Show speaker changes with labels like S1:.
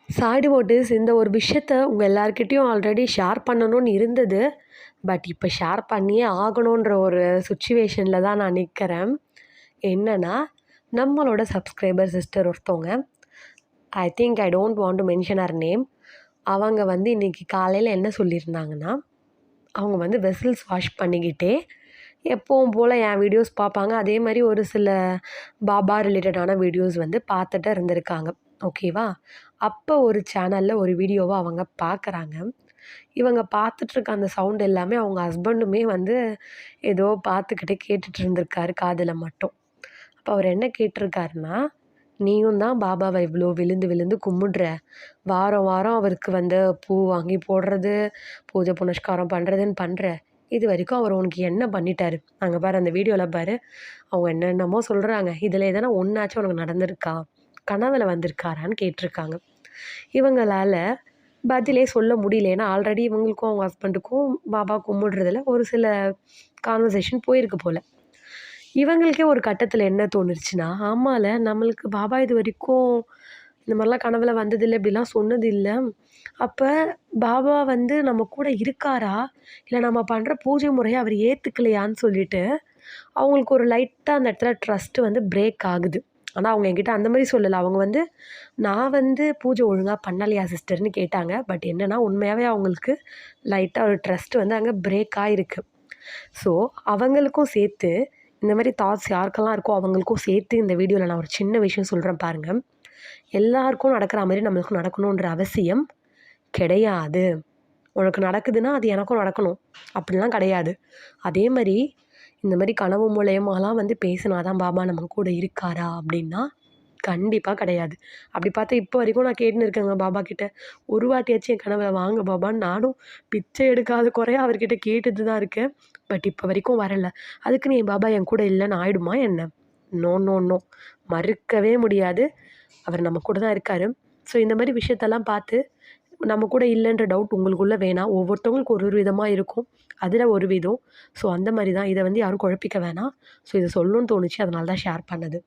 S1: சாடி ஓட்டிஸ் இந்த ஒரு விஷயத்த உங்கள் எல்லார்கிட்டேயும் ஆல்ரெடி ஷேர் பண்ணணும்னு இருந்தது. பட் இப்போ ஷேர் பண்ணியே ஆகணுன்ற ஒரு சிச்சுவேஷனில் தான் நான் நிற்கிறேன். என்னன்னா, நம்மளோட சப்ஸ்கிரைபர் சிஸ்டர் ஒருத்தவங்க, I think I don't want to mention her name. அவங்க வந்து இன்றைக்கி காலையில் என்ன சொல்லியிருந்தாங்கன்னா, அவங்க வந்து வெசல்ஸ் வாஷ் பண்ணிக்கிட்டே எப்பவும் போல் என் வீடியோஸ் பார்ப்பாங்க. அதே மாதிரி ஒரு சில பாபா ரிலேட்டடான வீடியோஸ் வந்து பார்த்துட்டு இருந்திருக்காங்க. ஓகேவா? அப்போ ஒரு சேனலில் ஒரு வீடியோவை அவங்க பார்க்குறாங்க. இவங்க பார்த்துட்ருக்க அந்த சவுண்ட் எல்லாமே அவங்க ஹஸ்பண்டுமே வந்து ஏதோ பார்த்துக்கிட்டே கேட்டுட்டு இருந்திருக்காரு காதில் மட்டும். அப்போ அவர் என்ன கேட்டிருக்காருன்னா, நீயும் தான் பாபாவை இவ்வளோ விழுந்து விழுந்து கும்பிடுற, வாரம் வாரம் அவருக்கு வந்து பூ வாங்கி போடுறது, பூஜை புனஸ்காரம் பண்ணுறதுன்னு பண்ணுற, இது வரைக்கும் அவர் உனக்கு என்ன பண்ணிட்டாரு? அங்கே பாரு அந்த வீடியோவில் பாரு, அவங்க என்னென்னமோ சொல்கிறாங்க. இதில் எதனா ஒன்றாச்சும் உனக்கு நடந்திருக்கா? கனவுல வந்திருக்காரான்னு கேட்டிருக்காங்க. இவங்களால பதிலே சொல்ல முடியல. ஏன்னா ஆல்ரெடி இவங்களுக்கும் அவங்க ஹஸ்பண்டுக்கும் பாபா கும்பிடுறதுல ஒரு சில கான்வர்சேஷன் போயிருக்கு போல். இவங்களுக்கே ஒரு கட்டத்தில் என்ன தோணுருச்சுன்னா, ஆமால நம்மளுக்கு பாபா இது வரைக்கும் இந்த மாதிரிலாம் கனவுல வந்ததில்ல, இப்படிலாம் சொன்னதில்ல. அப்போ பாபா வந்து நம்ம கூட இருக்காரா? இல்லை நம்ம பண்ணுற பூஜை முறையை அவர் ஏற்றுக்கலையான்னு சொல்லிட்டு அவங்களுக்கு ஒரு லைட்டாக அந்த இடத்துல ட்ரஸ்ட்டு வந்து பிரேக் ஆகுது. ஆனால் அவங்க என்கிட்ட அந்த மாதிரி சொல்லலை. அவங்க வந்து நான் வந்து பூஜை ஒழுங்காக பண்ணலையா சிஸ்டர்னு கேட்டாங்க. பட் என்னென்னா உண்மையாகவே அவங்களுக்கு லைட்டாக ஒரு ட்ரஸ்ட் வந்து அங்கே பிரேக் ஆகிருக்கு. ஸோ அவங்களுக்கும் சேர்த்து இந்த மாதிரி தாட்ஸ் யாருக்கெல்லாம் இருக்கோ அவங்களுக்கும் சேர்த்து இந்த வீடியோவில் நான் ஒரு சின்ன விஷயம் சொல்கிறேன் பாருங்கள். எல்லாருக்கும் நடக்கிற மாதிரி நம்மளுக்கும் நடக்கணுன்ற அவசியம் கிடையாது. உனக்கு நடக்குதுன்னா அது எனக்கும் நடக்கணும் அப்படிலாம் கிடையாது. அதே மாதிரி இந்த மாதிரி கனவு மூலயமாலாம் வந்து பேசினா தான் பாபா நம்ம கூட இருக்காரா அப்படின்னா கண்டிப்பாக கிடையாது. அப்படி பார்த்தா இப்போ வரைக்கும் நான் கேட்டுன்னு இருக்கேங்க பாபா கிட்ட. ஒரு வாட்டியாச்சும் என் கனவுல வாங்க பாபான்னு நானும் பிச்சை எடுக்காத குறையா அவர்கிட்ட கேட்டுட்டு தான் இருக்கேன். பட் இப்போ வரைக்கும் வரலை. அதுக்குன்னு என் பாபா என் கூட இல்லைன்னு ஆயிடுமா என்ன? நோ நோ நோ, மறுக்கவே முடியாது. அவர் நம்ம கூட தான் இருக்கார். ஸோ இந்த மாதிரி விஷயத்தெல்லாம் பார்த்து நம்ம கூட இல்லைன்ற டவுட் உங்களுக்குள்ளே வேணாம். ஒவ்வொருத்தவங்களுக்கு ஒரு ஒரு விதமாக இருக்கும். அதில் ஒரு விதம். ஸோ அந்த மாதிரி தான். இதை வந்து யாரும் குழப்பிக்க வேணாம். ஸோ இதை சொல்லணும்னு தோணுச்சு. அதனால தான் ஷேர் பண்ணது.